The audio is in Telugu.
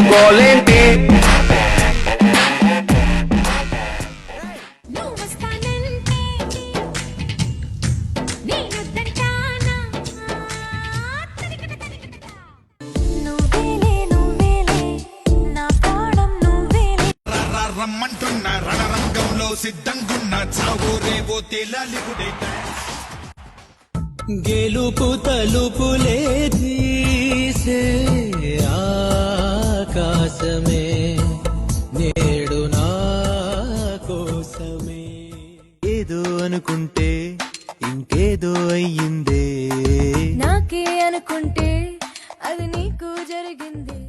గోలేంటి రమ్మంటున్న రణరంగంలో సిద్ధంగున్న చావో రేవో తేలాలి గెలుపు తలుపులే తీసే ఆకాశమే నేడు నా కోసమే ఏదో అనుకుంటే ఇంకేదో అయ్యిందే నాకే అనుకుంటే అది నీకు జరిగింది